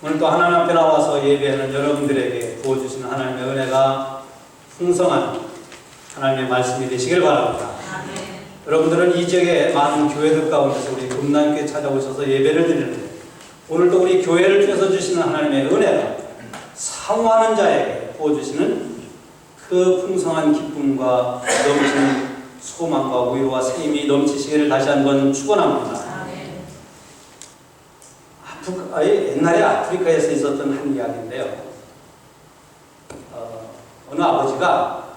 오늘 또 하나님 앞에 나와서 예배하는 여러분들에게 부어주시는 하나님의 은혜가 풍성한 하나님의 말씀이 되시길 바랍니다. 여러분들은 이 지역의 많은 교회들 가운데서 우리 금남교회 찾아오셔서 예배를 드리는데 오늘도 우리 교회를 통해서 주시는 하나님의 은혜가 사모하는 자에게 부어주시는 그 풍성한 기쁨과 넘치는 소망과 위로와 세임이 넘치시기를 다시 한번 축원합니다. 옛날에 아프리카에서 있었던 한 이야기인데요. 어느 아버지가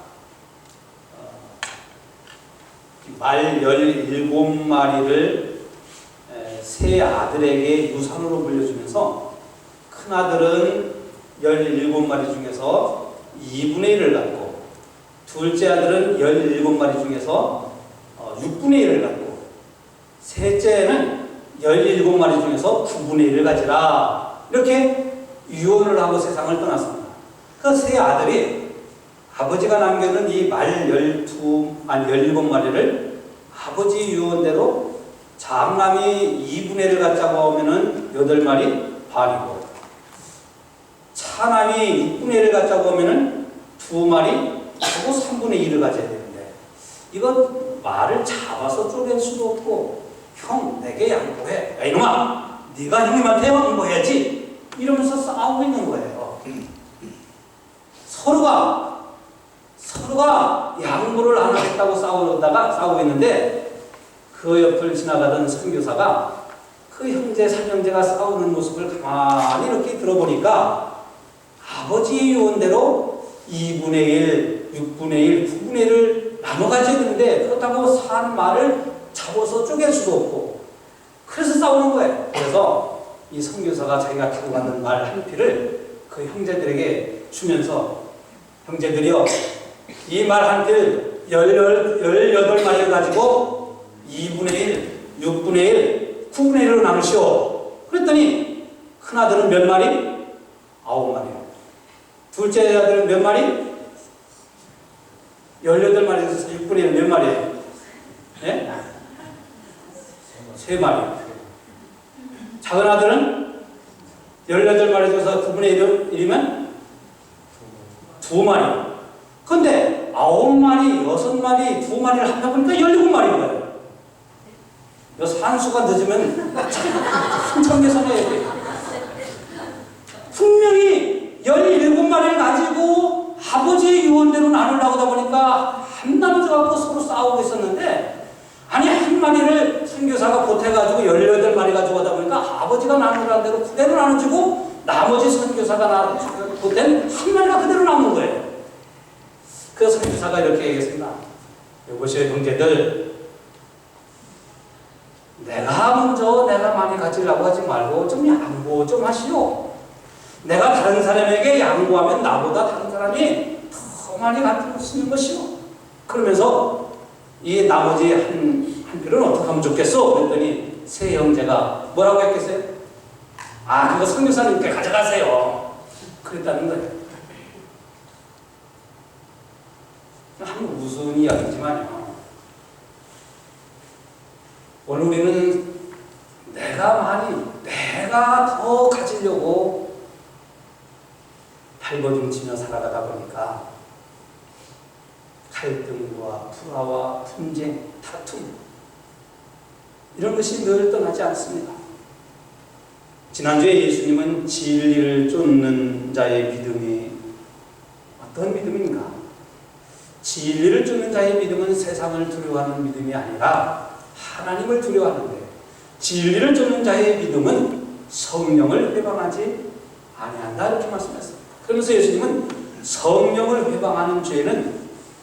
말 17마리를 세 아들에게 유산으로 물려주면서 큰아들은 17마리 중에서 2분의 1을 갖고 둘째 아들은 17마리 중에서 6분의 1을 갖고 셋째는 17마리 중에서 9분의 1을 가지라 이렇게 유언을 하고 세상을 떠났습니다. 그 세 아들이 아버지가 남겨둔 이 말 17마리를 아버지 유언대로 장남이 2분의 1을 갖자고 하면은 8마리 반이고 차남이 6분의 1을 갖자고 하면은 2마리 하고 3분의 1을 가져야 되는데 이건 말을 잡아서 쪼갤 수도 없고 형 내게 양보해. 야 이놈아 네가 형님한테 양보해야지 이러면서 싸우고 있는 거예요. 서로가 양보를 안 하겠다고 싸우고 있는데 그 옆을 지나가던 선교사가 그 형제 삼형제가 싸우는 모습을 가만히 이렇게 들어보니까 아버지 유언대로 2분의 1, 6분의 1, 9분의 1을 나눠 가져야 되는데 그렇다고 산 말을 잡아서 쪼갤 수도 없고 그래서 싸우는 거예요. 그래서 이 선교사가 자기가 타고 가는 말 한 피를 그 형제들에게 주면서 형제들이요 이 말 한 피를 18마리를 가지고 2분의 1, 6분의 1, 9분의 1로 나누시오. 그랬더니 큰아들은 몇 마리? 9마리요. 둘째 아들은 몇 마리? 18마리에서 6분의 1은 몇 마리예요? 네? 3마리. 작은 아들은 18마리 중에서 9분의 1이면 2마리. 근데 9마리, 6마리, 2마리를 하다 보니까 17마리인 거예요. 이 산수가 늦으면 한참 계산해야 돼요. 분명히 17마리를 가지고 아버지의 유언대로 나누려고 하다 보니까 한 남자하고 서로 싸우고 있었는데 아니 한 마리를 선교사가 보태가지고 18마리 가지고 하다 보니까 아버지가 나누라는 대로 그대로 나눠주고 나머지 선교사가 보탠 한 마리가 그대로 남은 거예요. 그 선교사가 이렇게 얘기했습니다. 여보시오 형제들 내가 많이 가지려고 하지 말고 좀 양보 좀 하시오. 내가 다른 사람에게 양보하면 나보다 다른 사람이 더 많이 가지고 쓰는 것이오. 그러면서 이 나머지 한 필은 어떻게 하면 좋겠소? 그랬더니 세 형제가 뭐라고 했겠어요? 아 그거 선교사님께 가져가세요. 그랬다는 거예요. 한 무슨 이야기지만요. 오늘 우리는 내가 더 가지려고 발버둥치며 살아가다 보니까 갈등과 불화와 분쟁, 다툼 이런 것이 늘 떠나지 않습니다. 지난주에 예수님은 진리를 쫓는 자의 믿음이 어떤 믿음인가? 진리를 쫓는 자의 믿음은 세상을 두려워하는 믿음이 아니라 하나님을 두려워하는데 진리를 쫓는 자의 믿음은 성령을 회방하지 아니한다 이렇게 말씀했습니다. 그러면서 예수님은 성령을 회방하는 죄는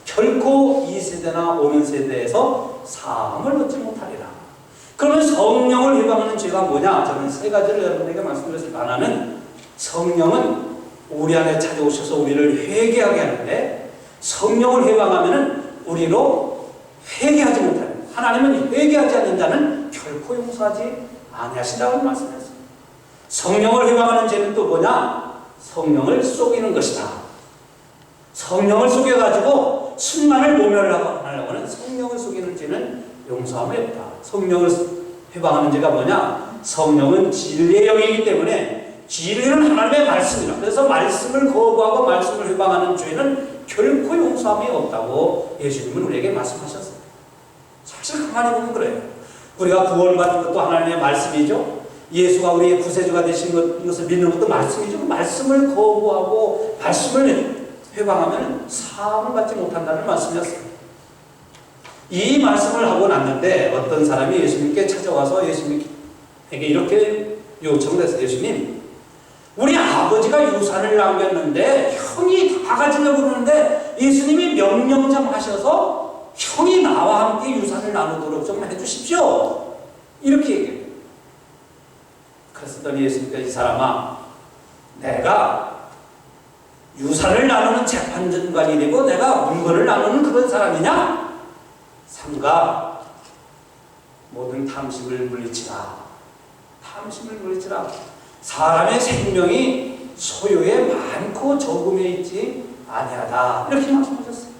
결코 이 세대나 오는 세대에서 사함을 얻지 못하리라. 그러면 성령을 회방하는 죄가 뭐냐? 저는 세 가지를 여러분에게 말씀드렸습니다. 하나는 성령은 우리 안에 찾아오셔서 우리를 회개하게 하는데 성령을 회방하면 우리로 회개하지 못하는 하나님은 회개하지 않는 자는 결코 용서하지 아니하신다고 말씀했습니다. 성령을 회방하는 죄는 또 뭐냐? 성령을 속이는 것이다. 성령을 속여가지고 순간을 모멸하려고 하는 성령을 속이는 죄는 용서함이 없다. 성령을 회방하는 죄가 뭐냐? 성령은 진리의 영이기 때문에 진리는 하나님의 말씀이다. 그래서 말씀을 거부하고 말씀을 회방하는 죄는 결코 용서함이 없다고 예수님은 우리에게 말씀하셨어요. 사실 가만히 보면 그래요. 우리가 구원받은 것도 하나님의 말씀이죠. 예수가 우리의 구세주가 되신 것을 믿는 것도 말씀이죠. 말씀을 거부하고 말씀을 회방하면 사함을 받지 못한다는 말씀이었어요. 이 말씀을 하고 났는데 어떤 사람이 예수님께 찾아와서 예수님에게 이렇게 요청을 했어요. 예수님, 우리 아버지가 유산을 남겼는데 형이 다 가지려고 그러는데 예수님이 명령 좀 하셔서 형이 나와 함께 유산을 나누도록 좀 해주십시오. 이렇게 얘기해요. 그랬더니 예수님께서 이 사람아, 내가 유산을 나누는 재판관이 되고 내가 물건을 나누는 그런 사람이냐? 삼가 모든 탐심을 물리치라. 탐심을 물리치라. 사람의 생명이 소유에 많고 적음에 있지 아니하다. 이렇게 말씀하셨어요.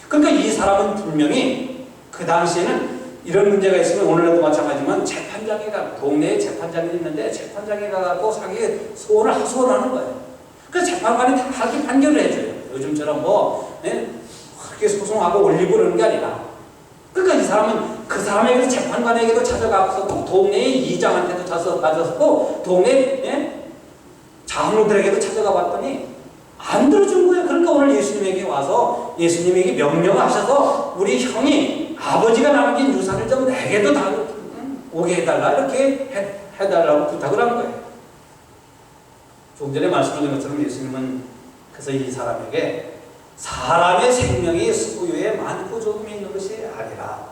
그러니까 이 사람은 분명히 그 당시에는 이런 문제가 있으면 오늘날도 마찬가지지만 재판장에 가 동네에 재판장이 있는데 재판장에 가고 자기 소원을 하소연하는 거예요. 그래서 재판관이 다 자기 판결을 해줘요. 요즘처럼 그렇게 소송하고 올리고 그러는 게 아니라. 그러니까 이 사람은 그 사람에게도 재판관에게도 찾아가서 동네의 이장한테도 찾아갔고 동네 장로들에게도 찾아가 봤더니 안 들어준 거예요. 그러니까 오늘 예수님에게 와서 예수님에게 명령하셔서 우리 형이 아버지가 남긴 유산을 좀 내게도 다 오게 해달라 이렇게 해달라고 부탁을 한 거예요. 조금 전에 말씀드린 것처럼 예수님은 그래서 이 사람에게 사람의 생명이 소유에 많고 적음이 있는 것이 아니라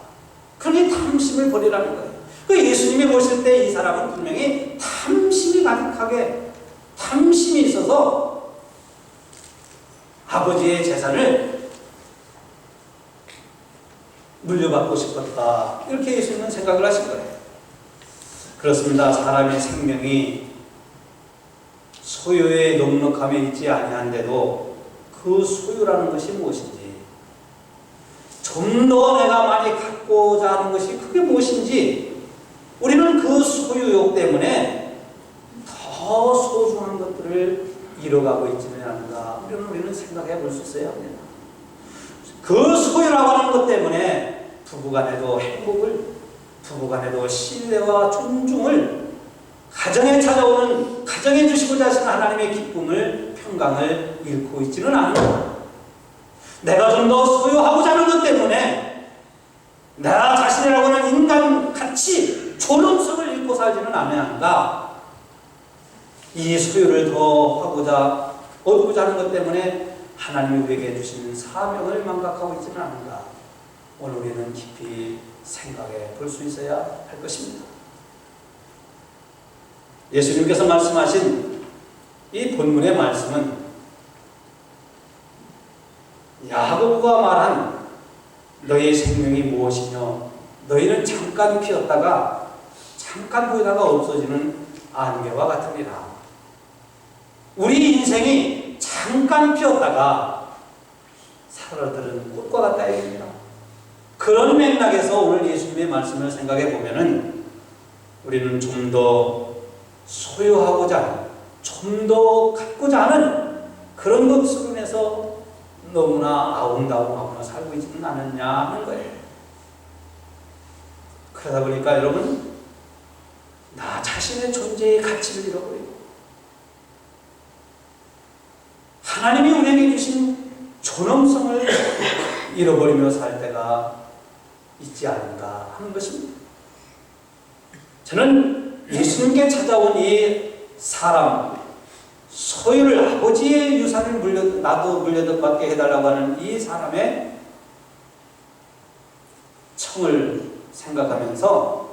그러니 탐심을 버리라는 거예요. 그 예수님이 보실 때 이 사람은 분명히 탐심이 가득하게 탐심이 있어서 아버지의 재산을 물려받고 싶었다. 이렇게 예수님은 생각을 하신 거예요. 그렇습니다. 사람의 생명이 소유에 넉넉함에 있지 아니한데도 그 소유라는 것이 무엇인지 좀 더 내가 많이 갖고자 하는 것이 그게 무엇인지 우리는 그 소유욕 때문에 더 소중한 것들을 잃어가고 있지는 않은가. 우리는 생각해 볼 수 있어야 합니다. 그 소유라고 하는 것 때문에 부부간에도 행복을, 부부간에도 신뢰와 존중을, 가정에 찾아오는, 가정에 주시고자 하시는 하나님의 기쁨을, 평강을 잃고 있지는 않은가. 내가 좀 더 소유하고자 하는 것 때문에 나 자신이라고 하는 인간 가치, 존엄성을 잃고 살지는 않는가. 이 소유를 더 하고자, 얻고자 하는 것 때문에 하나님이 우리에게 주신 사명을 망각하고 있지는 않은가. 오늘 우리는 깊이 생각해 볼 수 있어야 할 것입니다. 예수님께서 말씀하신 이 본문의 말씀은 야고보가 말한 너희의 생명이 무엇이며 너희는 잠깐 피었다가 잠깐 보이다가 없어지는 안개와 같으니라. 우리 인생이 잠깐 피었다가 사라지는 꽃과 같다 얘기입니다. 그런 맥락에서 오늘 예수님의 말씀을 생각해 보면은 우리는 좀 더 소유하고자 하는, 좀 더 갖고자 하는 그런 것으로 인해서 너무나 아웅다웅하거나 살고 있지는 않았냐 하는 거예요. 그러다 보니까 여러분, 나 자신의 존재의 가치를 잃어버리고 하나님이 우리에게 주신 존엄성을 잃어버리며 살 때가 있지 않은가 하는 것입니다. 저는 예수님께 찾아온 이 사람, 소유를 아버지의 유산을 나도 물려받게 해달라고 하는 이 사람의 청을 생각하면서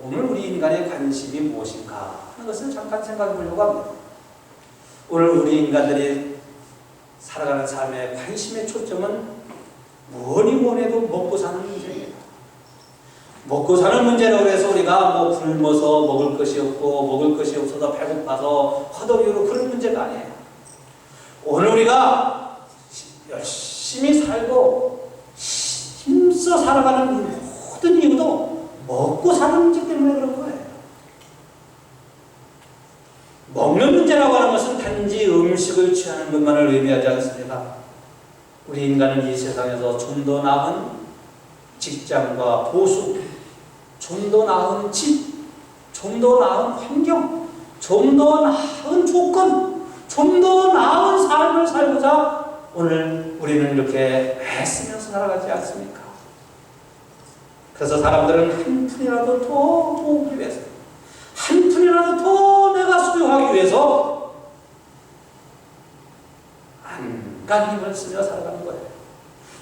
오늘 우리 인간의 관심이 무엇인가 하는 것을 잠깐 생각해 보려고 합니다. 오늘 우리 인간들이 살아가는 삶의 관심의 초점은 뭐니 해도 먹고 사는 문제입니다. 먹고 사는 문제라고 해서 우리가 뭐 굶어서 먹을 것이 없고 먹을 것이 없어서 배고파서 허덕이고 그런 문제가 아니에요. 오늘 우리가 열심히 살고 힘써 살아가는 모든 이유도 먹고 사는 문제 때문에 그런 거예요. 먹는 문제라고 하는 것은 단지 음식을 취하는 것만을 의미하지 않습니다. 우리 인간은 이 세상에서 좀 더 나은 직장과 보수, 좀 더 나은 집, 좀 더 나은 환경, 좀 더 나은 조건, 좀 더 나은 삶을 살고자 오늘 우리는 이렇게 애쓰면서 살아가지 않습니까? 그래서 사람들은 한 푼이라도 더 모으기 위해서, 한 푼이라도 더 내가 소유하기 위해서 안간 힘을 쓰며 살아가는 거예요.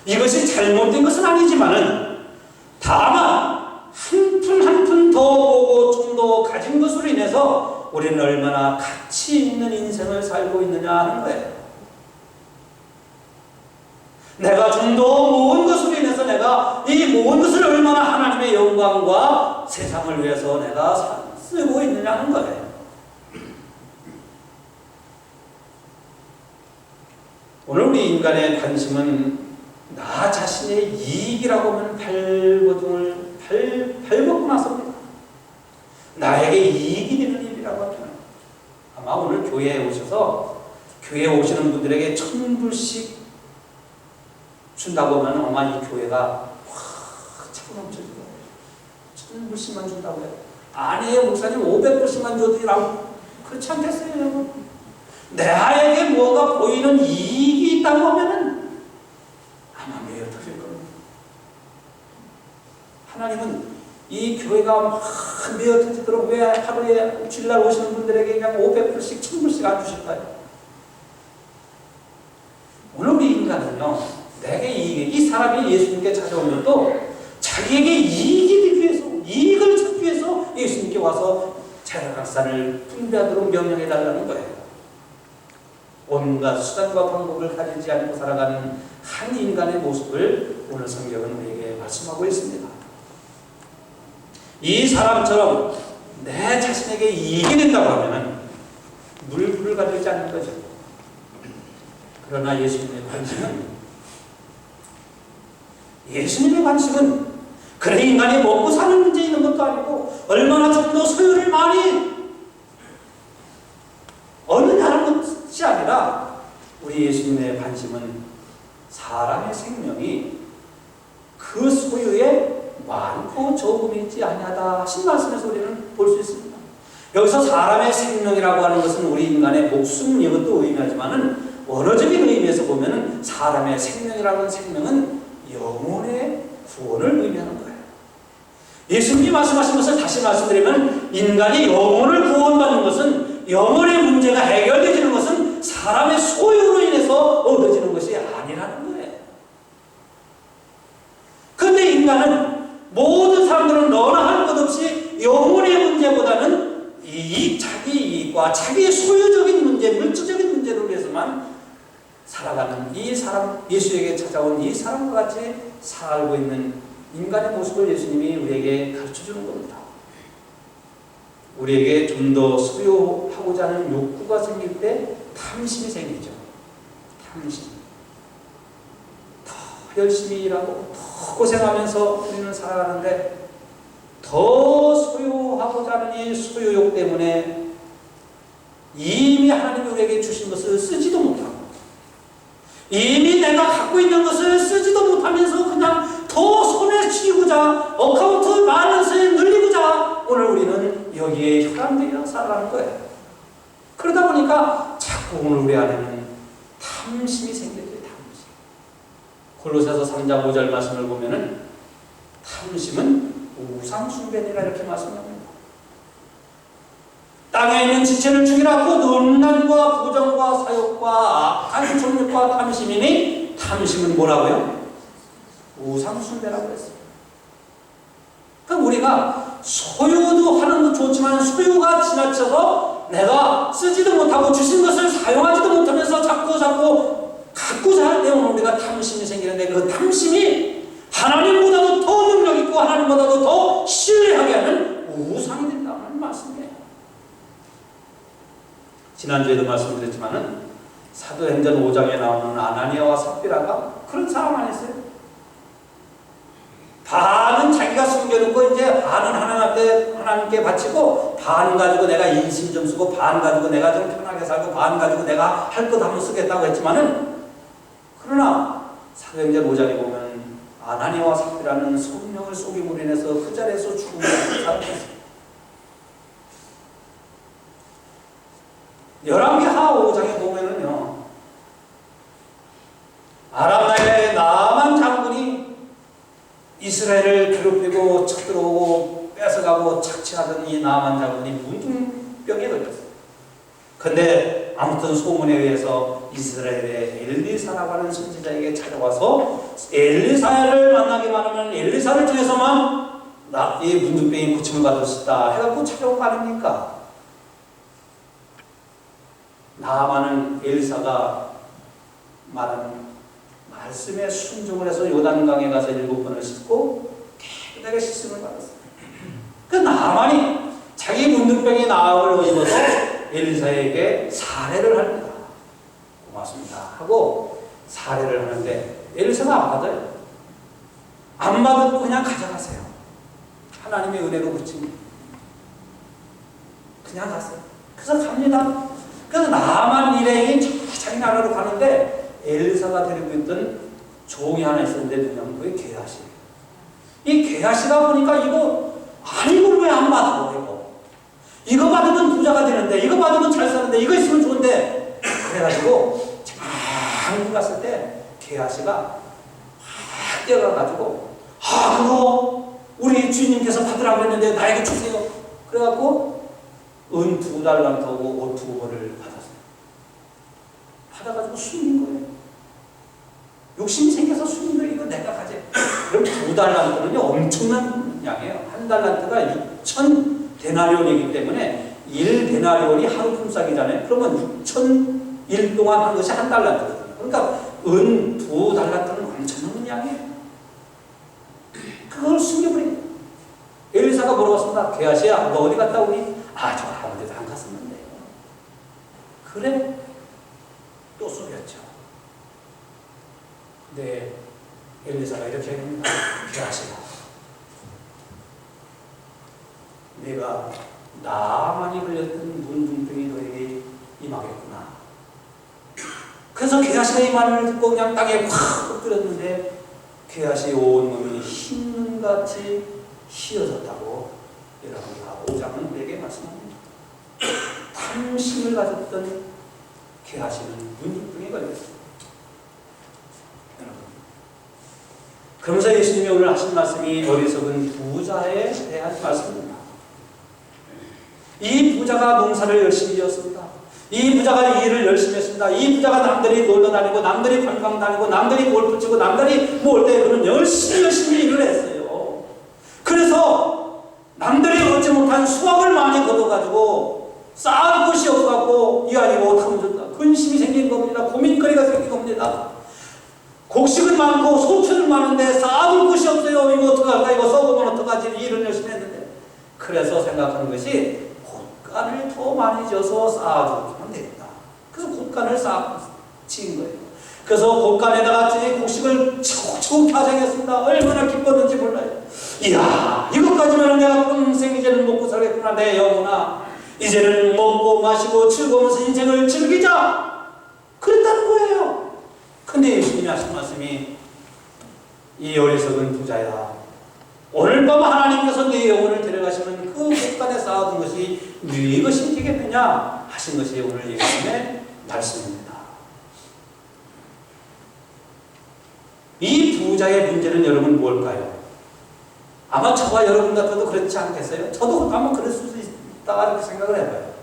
이것이 잘못된 것은 아니지만은 다만 한 푼 한 푼 더 모으고 좀 더 가진 것으로 인해서 우리는 얼마나 가치 있는 인생을 살고 있느냐 하는 거예요. 내가 좀 더 모은 것으로 인해서 내가 이 모은 것을 얼마나 하나님의 영광과 세상을 위해서 내가 쓰고 있느냐는 거예요. 오늘 우리 인간의 관심은 나 자신의 이익이라고 하면 발벗고 나섭니다. 나에게 이익이 되는 일이라고 하면 아마 오늘 교회에 오셔서 교회에 오시는 분들에게 1,000불씩 준다고 하면 아마 이 교회가 차고 넘쳐질 거예요. 1,000불씩만 준다고 해요. 아니에요, 목사님 500불씩만 줘도 그렇지 않겠어요, 여러분? 내게 뭐가 보이는 이익이 있다고 하면은 아마 매여 터질 겁니다. 하나님은 이 교회가 막 매여 터지도록 왜 하루에 주일날 오시는 분들에게 그냥 500불씩, 1,000불씩 안 주실까요? 오늘 우리 인간은요, 내게 이 사람이 예수님께 찾아오면 또 자기에게 이익이 되기 위해서, 이익을 찾기 위해서 예수님께 와서 제사각산을 분배하도록 명령해달라는 거예요. 온갖 수단과 방법을 가리지 않고 살아가는 한 인간의 모습을 오늘 성경은 우리에게 말씀하고 있습니다. 이 사람처럼 내 자신에게 이익이 된다고 하면 물불을 가리지 않는 거죠. 그러나 예수님의 관심은 그래 인간이 먹고 사는 문제 있는 것도 아니고 얼마나 좀 더 소유를 많이 얻느냐는 것이 아니라 우리 예수님의 관심은 사람의 생명이 그 소유에 많고 적음이 있지 아니하다 하신 말씀에서 우리는 볼 수 있습니다. 여기서 사람의 생명이라고 하는 것은 우리 인간의 목숨 이것도 의미하지만은 원어적인 의미에서 보면은 사람의 생명이라는 생명은 영혼의 구원을 의미하는 거예요. 예수님이 말씀하신 것을 다시 말씀드리면 인간이 영혼을 구원받는 것은 영혼의 문제가 해결되지는 것은 사람의 소유로 인해서 얻어지는 것이 아니라는 거예요. 그런데 인간은 모든 사람들은 너나 할 것 없이 영혼의 문제보다는 자기 이익과 자기의 소유적인 문제, 물질적인 문제를 위해서만 살아가는 이 사람, 예수에게 찾아온 이 사람과 같이 살고 있는 인간의 모습을 예수님이 우리에게 가르쳐주는 겁니다. 우리에게 좀 더 소유하고자 하는 욕구가 생길 때 탐심이 생기죠. 탐심. 더 열심히 일하고 더 고생하면서 우리는 살아가는데 더 소유하고자 하는 이 소유욕 때문에 이미 하나님이 우리에게 주신 것을 쓰지도 못하고 이미 내가 갖고 있는 것을 쓰지도 못하면서 그냥 더 손에 쥐고자 어카운트 밸런스에 늘리고자 오늘 우리는 여기에 혈안되어 살아가는 거예요. 그러다 보니까 자꾸 오늘 우리 안에는 탐심이 생겨요. 탐심. 골로새서 3장 5절 말씀을 보면은 탐심은 우상숭배니라 이렇게 말씀합니다. 땅에 있는 지체를 죽이라고 음란과 부정과 사욕과 악한 정욕과 탐심이니 탐심은 뭐라고요? 우상숭배라고 했어요. 그럼 우리가 소유도 하는 것 좋지만 소유가 지나쳐서 내가 쓰지도 못하고 주신 것을 사용하지도 못하면서 자꾸 갖고자 할 때 오늘 우리가 탐심이 생기는데 그 탐심이 하나님보다도 더 능력 있고 하나님보다도 더 신뢰하게 하는 우상이 된다는 말씀이에요. 지난주에도 말씀드렸지만은 사도행전 5장에 나오는 아나니아와 삽비라가 그런 사람 아니었어요? 반은 반은 자기가 숨겨놓고 이제 반은 하나님께 바치고 반 가지고 내가 인심 좀 쓰고 반 가지고 내가 좀 편하게 살고 반 가지고 내가 할 것 한번 쓰겠다고 했지만은 그러나 사도행전 5장에 보면 아나니아와 삽비라는 성령을 속임으로 인해서 그 자리에서 죽음을 살았습니다. 열왕기하 5장에 보면은요, 아람 나라의 나만 장군이 이스라엘을 괴롭히고 쳐들어오고 뺏어가고 착취하던 이 나만 장군이 문둥병에 걸렸어요. 근데 아무튼 소문에 의해서 이스라엘의 엘리사라고 하는 선지자에게 찾아와서 엘리사를 만나기만 하면 엘리사를 통해서만 이 문둥병이 고침을 받을 수 있다 해갖고 찾아온 거 아닙니까? 나아만은 엘리사가 말하는 말씀에 순종을 해서 요단강에 가서 7번을 씻고 깨끗하게 씻음을 받았어요. 그 나아만이 자기 문둥병의 나음을 입어서 엘리사에게 사례를 합니다. 고맙습니다 하고 사례를 하는데 엘리사가 안 받아요. 안 받고 그냥 가져가세요. 하나님의 은혜로 그친 그냥 갔어요. 그래서 갑니다. 그래서 나만 일행이 자기 나라로 가는데 엘리사가 데리고 있던 종이 하나 있었는데 누구냐면 그게 게하시. 이 게하시가 보니까 이거 이걸 왜 안 받아? 이거 받으면 부자가 되는데, 이거 받으면 잘 사는데, 이거 있으면 좋은데. 그래가지고 한국 갔을 때 게하시가 확 뛰어가가지고 그거 우리 주인님께서 받으라고 했는데 나에게 주세요. 그래갖고 은 2달란트하고 옷 2벌을 받았어요. 받아가지고 숨긴 거예요. 욕심이 생겨서 숨긴 거예요. 이거 내가 가지. 그럼 2달란트는요 엄청난 양이에요. 1달란트가 6천 데나리온이기 때문에 1데나리온이 하루 품삯이잖아요. 그러면 6,000일 동안 한 것이 1달란트거든요. 그러니까 은 2달란트는 엄청난 양이에요. 그걸 숨겨버린 거예요. 엘리사가 물어봤습니다. 게하시야, 너 어디 갔다 오니? 저 아무데도 안 갔었는데. 그래? 또 속였죠. 근데 엘리사가 이렇게 합니다. 게하시야, 내가 나만이 걸렸던 문둥병이 너에게 임하겠구나. 그래서 게하시가 이 말을 듣고 그냥 땅에 확 엎드렸는데 게하시의 온 몸이 흰눈같이 휘어졌다고 여러분과 5장은 내게 말씀합니다. 탐심을 가졌던 게하시는 문둥병에 걸렸습니다. 여러분, 그러면서 예수님이 오늘 하신 말씀이 어리석은 부자에 대한 말씀입니다. 이 부자가 농사를 열심히 지었습니다. 이 부자가 일을 열심히 했습니다. 이 부자가 남들이 놀러 다니고 남들이 관광 다니고 남들이 골프 치고 남들이 뭘 때 그는 열심히 일을 했어요. 그래서 남들이 얻지 못한 수확을 많이 거둬가지고 쌓을 곳이 없어갖고 이 아니고 탐준다. 근심이 생긴 겁니다. 고민거리가 생긴 겁니다. 곡식은 많고 소출은 많은데 쌓을 곳이 없어요. 이거 어떡할까? 이거 썩으면 어떡하지? 일을 열심히 했는데. 그래서 생각하는 것이 곶간을 더 많이 져서 쌓아주면 되겠다. 그래서 곶간을 지은 거예요. 그래서 곶간에다가 곡식을 촉촉 파생했습니다. 얼마나 기뻤는지 몰라요. 이야, 이것까지면 내가 평생 이제는 먹고 살겠구나. 내 영혼아, 이제는 먹고 마시고 즐거우면서 인생을 즐기자. 그랬다는 거예요. 근데 예수님이 하신 말씀이 이 어리석은 부자야, 오늘 밤 하나님께서 네 영혼을 데려가시면 그 곶간에 쌓아둔 것이 네 것이 되겠느냐 하신 것이 오늘 예수님의 말씀입니다. 이 부자의 문제는 여러분 뭘까요? 아마 저와 여러분 같아도 그렇지 않겠어요? 저도 아마 그럴 수도 있다 이렇게 생각을 해봐요.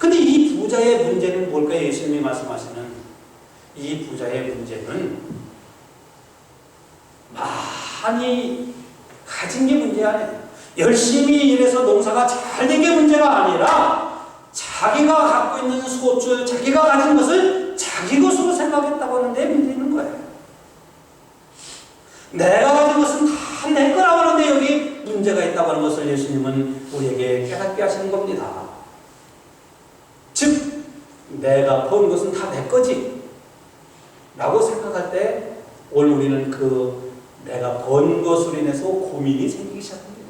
근데 이 부자의 문제는 뭘까요? 예수님이 말씀하시는 이 부자의 문제는 많이 가진 게 문제 아니에요. 열심히 일해서 농사가 잘 된 게 문제가 아니라 자기가 갖고 있는 소출, 자기가 가진 것을 자기 것으로 생각했다고 하는데 문제 있는 거예요. 내가 가진 것은 다 내 거라고 하는데 여기 문제가 있다고 하는 것을 예수님은 우리에게 깨닫게 하시는 겁니다. 즉, 내가 번 것은 다 내 거지 라고 생각할 때 오늘 우리는 그 내가 번 것으로 인해서 고민이 생기기 시작합니다.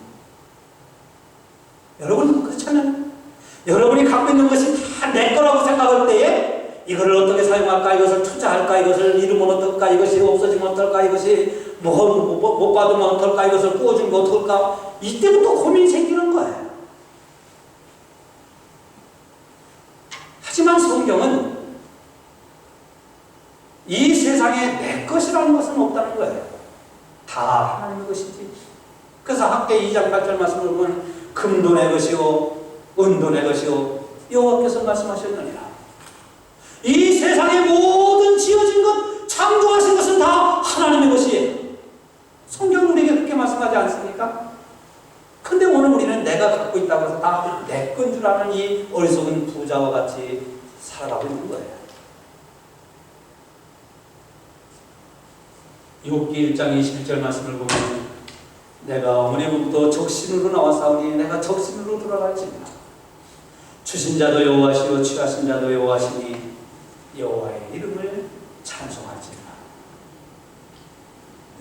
여러분 그렇잖아요. 여러분이 갖고 있는 것이 다 내 거라고 생각할 때에 이거를 어떻게 사용할까, 이것을 투자할까, 이것을 잃으면 어떨까, 이것이 없어지면 어떨까, 이것이 못 받으면 어떨까, 이것을 꾸어주면 어떨까, 이때부터 고민이 생기는 거예요. 하지만 성경은 이 세상에 내 것이라는 것은 없다는 거예요. 다 하나님의 것이지. 그래서 학계 2장 8절 말씀을 보면 금도 내 것이요 은도 내 것이요 여호와께서 말씀하셨느니라. 이 세상의 모든 지어진 것, 창조하신 것은 다 하나님의 것이에요. 성경은 우리에게 그렇게 말씀하지 않습니까? 근데 오늘 우리는 내가 갖고 있다고 해서 다 내 건 줄 아는 이 어리석은 부자와 같이 살아가고 있는 거예요. 욥기 1장 21절 말씀을 보면 내가 어머니부터 적신으로 나와사오니 내가 적신으로 돌아갈지니라. 주신 자도 여호와시요 취하신 자도 여호와시니 여호와의 이름을 찬송할지니라.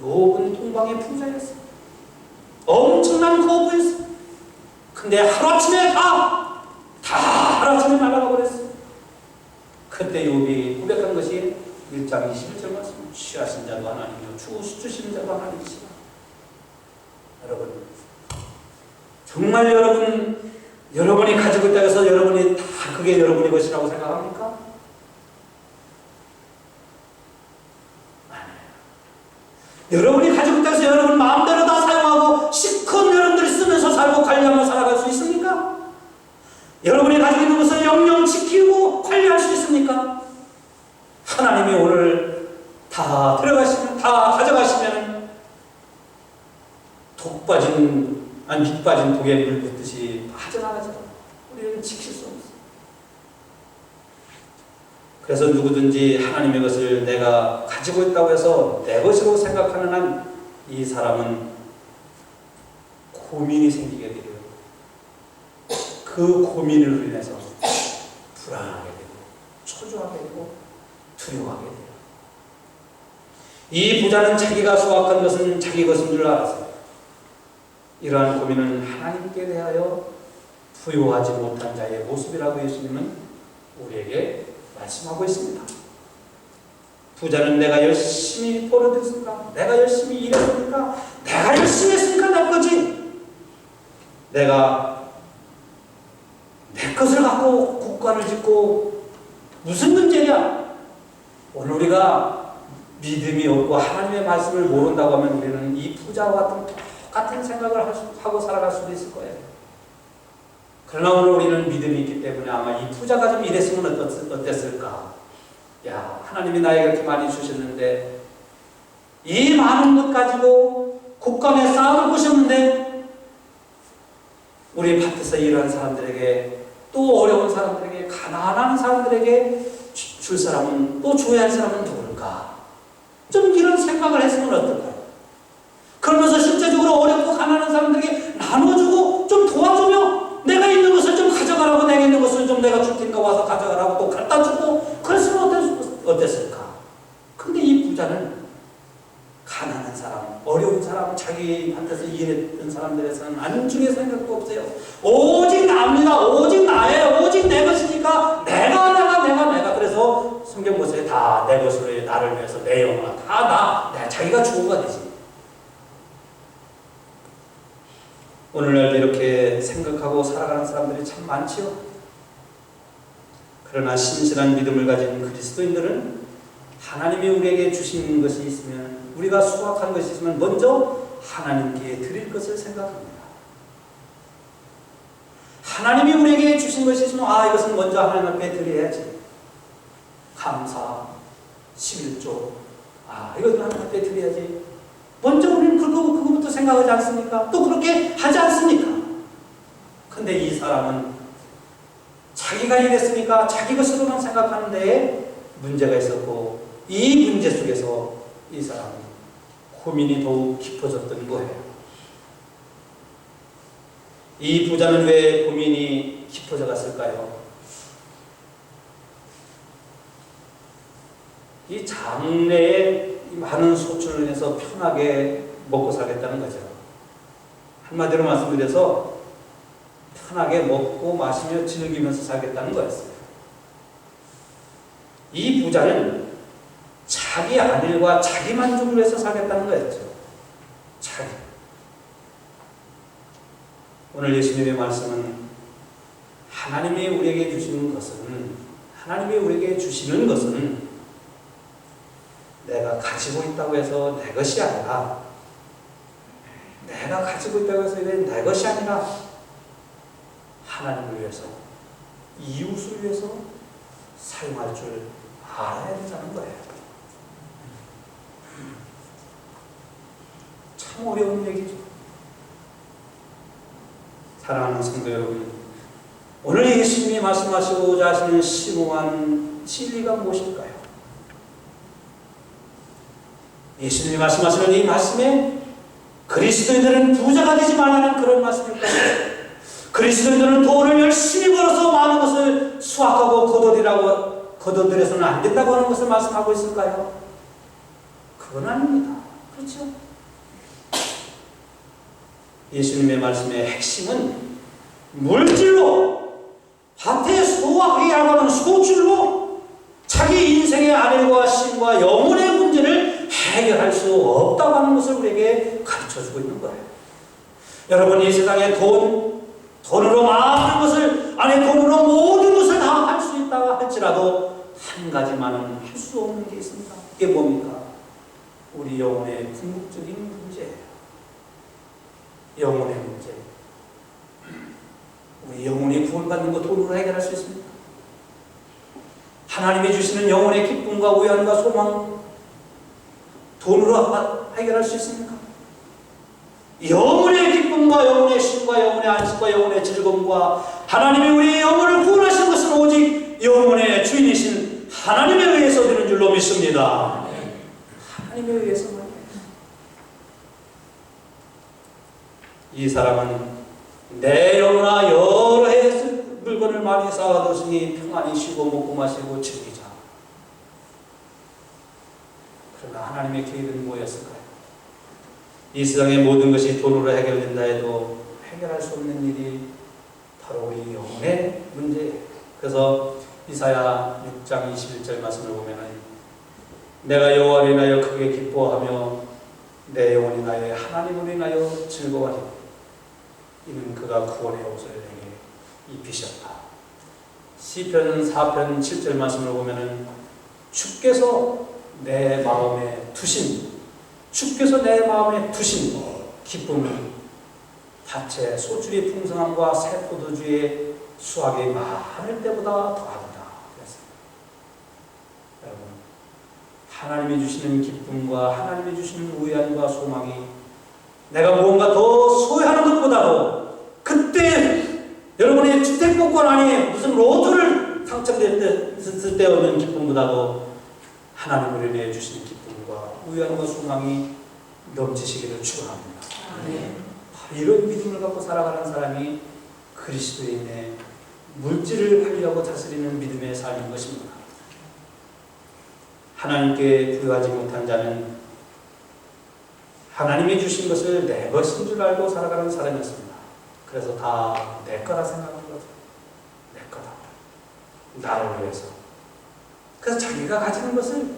욥은 동방의 부자였어. 엄청난 거부였어. 근데 하루아침에 다 하루아침에 날아가 버렸어. 그때 욥이 고백한 것이 1장 21절 말씀. 취하신 자도 하나님이요 주시는 자도 하나님이시라. 여러분, 정말 여러분이 가지고 있다고 해서 여러분이 다 그게 여러분의 것이라고 생각합니까? 아니에요. 여러분이 가지고 있다고 해서 여러분 마음대로 다 사용하고 실컷 여러분들이 쓰면서 살고 관리하며 살아갈 수 있습니까? 여러분이 가지고 있는 것을 영영 지키고 관리할 수 있습니까? 하나님이 오늘 다 들어가시면, 다 가져가시면 밑 빠진 독에 물 붓듯이 빠져나가죠. 우리는 지킬 수 없어요. 그래서 누구든지 하나님의 것을 내가 가지고 있다고 해서 내 것이라고 생각하는 한 이 사람은 고민이 생기게 되고요. 그 고민으로 인해서 불안하게 되고 초조하게 되고 두려워하게 돼요. 이 부자는 자기가 수확한 것은 자기 것인 줄 알았어요. 이러한 고민은 하나님께 대하여 부요하지 못한 자의 모습이라고 예수님은 우리에게 말씀하고 있습니다. 부자는 내가 열심히 벌어들였으니까, 내가 열심히 일했으니까, 내가 열심히 했으니까 내 거지. 내가 내 것을 갖고 국가를 짓고 무슨 문제냐? 오늘 우리가 믿음이 없고 하나님의 말씀을 모른다고 하면 우리는 이 부자와 같은 생각을 하고 살아갈 수도 있을 거예요. 그러나 오늘 우리는 믿음이 있기 때문에 아마 이 부자가 좀 이랬으면 어땠을까? 야, 하나님이 나에게 이렇게 많이 주셨는데 이 많은 것 가지고 국간에 쌓아놓고 오셨는데 우리 밭에서 일하는 사람들에게, 또 어려운 사람들에게, 가난한 사람들에게 줄 사람은, 또 줘야 할 사람은 누굴까? 좀 이런 생각을 했으면 어떨까요? 그러면서 실제적으로 어렵고 가난한 사람들에게 나눠주고 좀 도와주며 내가 있는 것을 좀 가져가라고, 내가 있는 것을 좀 내가 줄 테니까 와서 가져가라고 또 갖다 주고 그랬으면 어땠을까? 근데 이 부자는 가난한 사람, 어려운 사람, 자기 밭에서 일했던 사람들에서는 안중에 생각도 없어요. 오직 나입니다. 오직 나예요. 오직 내 것이니까 내가. 그래서 성경 보세요. 다 내 것으로 해. 나를 위해서 내 영혼아. 다 나. 자기가 주어가 되지. 오늘날도 이렇게 생각하고 살아가는 사람들이 참 많지요. 그러나 신실한 믿음을 가진 그리스도인들은 하나님이 우리에게 주신 것이 있으면, 우리가 수확한 것이 있으면 먼저 하나님께 드릴 것을 생각합니다. 하나님이 우리에게 주신 것이 있으면 이것은 먼저 하나님 앞에 드려야지. 감사, 11조, 이것은 하나님 앞에 드려야지. 먼저 우리는 그거부터 생각하지 않습니까? 또 그렇게 하지 않습니까? 근데 이 사람은 자기가 이랬으니까 자기 것으로만 생각하는 데에 문제가 있었고, 이 문제 속에서 이 사람은 고민이 더욱 깊어졌던 거예요. 이 부자는 왜 고민이 깊어져 갔을까요? 이 장래에 많은 소출을 인해서 편하게 먹고 살겠다는 거죠. 한마디로 말씀드려서 편하게 먹고 마시며 즐기면서 살겠다는 거였어요. 이 부자는 자기 안일과 자기 만족을 위해서 살겠다는 거였죠. 자기. 오늘 예수님의 말씀은 하나님이 우리에게 주시는 것은, 하나님이 우리에게 주시는 것은 내가 가지고 있다고 해서 내 것이 아니라, 내가 가지고 있다고 해서 내 것이 아니라 하나님을 위해서, 이웃을 위해서 사용할 줄 알아야 된다는 거예요. 참 어려운 얘기죠. 사랑하는 성도 여러분, 오늘 예수님이 말씀하시고자 하시는 심오한 진리가 무엇일까요? 예수님이 말씀하시는 이 말씀에 그리스도인들은 부자가 되지 말라는 그런 말씀일까요? 그리스도인들은 돈을 열심히 벌어서 많은 것을 수확하고 거둬들여서는 안 된다고 하는 것을 말씀하고 있을까요? 그건 아닙니다. 그렇죠? 예수님의 말씀의 핵심은 물질로, 밭에 소화하게 하는 소출로 자기 인생의 안일과 신과 영혼의 문제를 해결할 수 없다고 하는 것을 우리에게 가르쳐주고 있는 거예요. 여러분, 이 세상에 돈으로 많은 것을, 돈으로 모든 것을 다 할 수 있다 할지라도 한 가지만은 할 수 없는 게 있습니다. 이게 뭡니까? 우리 영혼의 궁극적인 문제예요. 영혼의 문제. 우리 영혼이 구원받는 것 돈으로 해결할 수 있습니까? 하나님이 주시는 영혼의 기쁨과 위안과 소망 돈으로 해결할 수 있습니까? 영혼의 기쁨과 영혼의 쉼과 영혼의 안식과 영혼의 즐거움과 하나님이 우리의 영혼을 구원하신 것은 오직 영혼의 주인이신 하나님에 의해서 되는 줄로 믿습니다. 하나님에 의해서만. 이 사람은 내 영혼아 여러 해 물건을 많이 쌓아뒀으니 평안히 쉬고 먹고 마시고 즐기자. 그러나 하나님의 계획은 뭐였을까요? 이 세상의 모든 것이 돈으로 해결된다 해도 해결할 수 없는 일이 바로 우리 영혼의 문제예요. 그래서 이사야 6장 21절 말씀을 보면은 내가 여호와를 인하여 크게 기뻐하며 내 영혼이 나의 하나님을 인하여 즐거워하리. 이는 그가 구원의 옷을 내게 입히셨다. 시편 4편 7절 말씀을 보면은 주께서 내 마음에 두신, 주께서 내 마음에 두신 기쁨은 밭의 소출이 풍성함과 새 포도주의 수확이 많을 때보다 더하다. 여러분, 하나님이 주시는 기쁨과 하나님이 주시는 위안과 소망이 내가 무언가 더 소유하는 것보다도, 그때 여러분의 주택복권 안에 무슨 로또를 당첨됐을 때 얻는 기쁨보다도 하나님을 인해 주시는 기쁨과 위안과 소망이 넘치시기를 축원합니다. 이런 믿음을 갖고 살아가는 사람이 그리스도인의 물질을 관리하고 다스리는 믿음의 삶인 것입니다. 하나님께 부여하지 못한 자는 하나님이 주신 것을 내 것인 줄 알고 살아가는 사람이었습니다. 그래서 다 내 거라 생각하는 거죠. 내 거다. 나를 위해서. 그래서 자기가 가지는 것을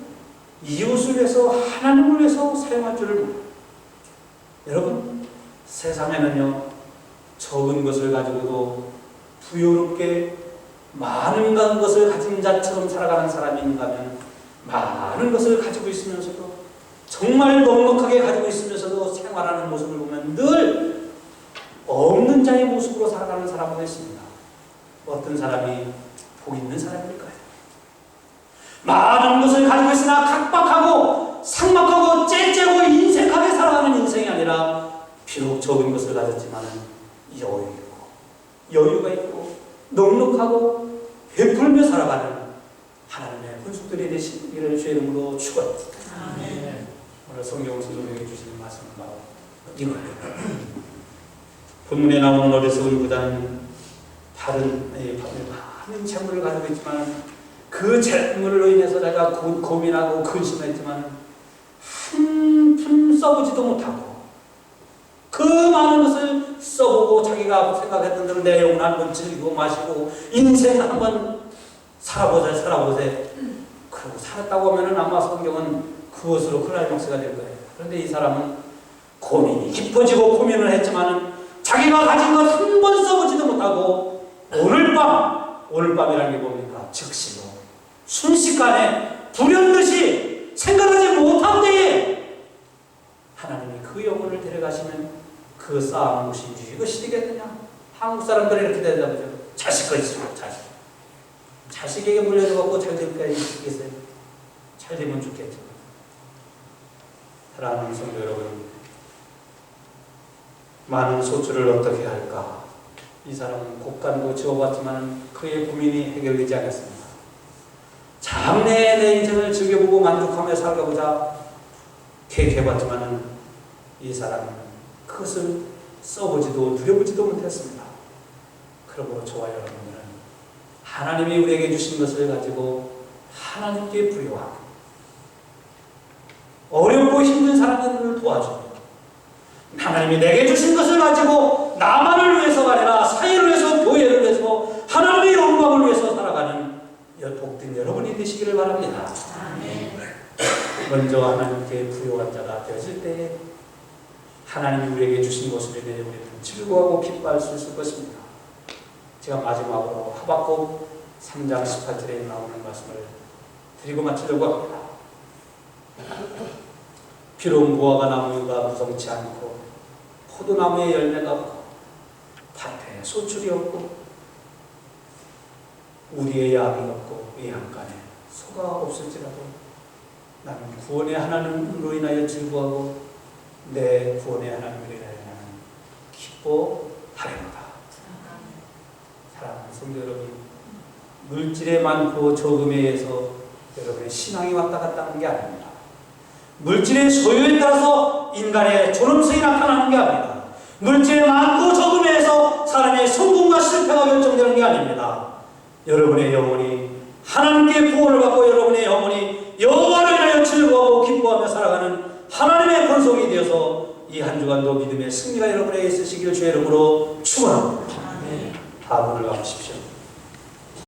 이웃을 위해서, 하나님을 위해서 사용할 줄을 몰라요. 여러분, 세상에는요, 적은 것을 가지고도 부유롭게 많은 것을 가진 자처럼 살아가는 사람이 있는가 하면, 많은 것을 가지고 있으면서도, 정말 넉넉하게 가지고 있으면서도 생활하는 모습을 보면 늘 없는 자의 모습으로 살아가는 사람도 있습니다. 어떤 사람이 복 있는 사람일까요? 많은 것을 가지고 있으나 각박하고 삭막하고 째째고 인색하게 살아가는 인생이 아니라, 비록 적은 것을 가졌지만 여유가 있고 넉넉하고 베풀며 살아가는 하나님의 권속들이 되시기를 주의 이름으로 축원합니다. 오늘 성경을 우리에게 주시는 말씀은 바로 이거예요. 본문에 나오는 어리석은 부자는 많은 재물을 가지고 있지만 그 재물로 인해서 내가 고민하고 근심했지만 한 푼 써보지도 못하고 그 많은 것을 써보고 자기가 생각했던 대로 내 영혼 한번 즐기고 마시고 인생 한번 살아보세. 그러고 살았다고 하면은 아마 성경은 그것으로 클라이막스가 될 거예요. 그런데 이 사람은 고민이 깊어지고 고민을 했지만은 자기가 가진 것 한 번 써보지도 못하고 오늘 밤이라는 게 뭡니까? 즉시로 순식간에 불현듯이 생각하지 못한 때에 하나님이 그 영혼을 데려가시면 그 쌓은 것이 이것이 되겠느냐? 한국 사람들이 이렇게 대답하죠. 자식과 있으면 자식에게 물려줘갖고 잘 될까 있겠어요? 잘 되면 좋겠죠. 사랑하는 성도 여러분, 많은 소출을 어떻게 할까? 이 사람은 곡간도 지어봤지만 그의 고민이 해결되지 않았습니다. 장래의 내 인생을 즐겨보고 만족하며 살아보자 계획해봤지만 이 사람은 그것을 써보지도 누려보지도 못했습니다. 그러므로 저와 여러분들은 하나님이 우리에게 주신 것을 가지고 하나님께 부여하고 어렵고 힘든 사람들을 도와주고 하나님이 내게 주신 것을 가지고 나만을 위해서가 아니라 사회를 위해서 교회를 위해서 하나님의 영광을 위해서 살아가는 복된 여러분이 되시기를 바랍니다. 먼저 하나님께 부여한 자가 되어질 때에 하나님이 우리에게 주신 것을 인해 우리는 즐거워하고 기뻐할 수 있을 것입니다. 제가 마지막으로 하박국 3장 18절에 나오는 말씀을 드리고 마치려고 합니다. 비록 무화과 나무가 무성치 않고 포도나무의 열매가 없고 밭에 소출이 없고 우리의 양이 없고 외양간에 소가 없을지라도 나는 구원의 하나님으로 인하여 즐거워하고 내 구원의 하나님으로 인하여 나는 기뻐하리로다. 사랑하는 성도 여러분, 물질에 많고 적음에 의해서 여러분의 신앙이 왔다 갔다 하는 게 아닙니다. 물질의 소유에 따라서 인간의 존엄성이 나타나는 게 아닙니다. 물질에 많고 적음에 의해서 사람의 성공과 실패가 결정되는 게 아닙니다. 여러분의 영혼이 하나님께 구원을 받고 여러분의 영혼이 여호와를 인하여 즐거워하고 기뻐하며 살아가는 하나님의 권속이 되어서 이 한 주간도 믿음의 승리가 여러분에게 있으시기를 주의 이름으로 축원합니다. 하늘을 가보십시오.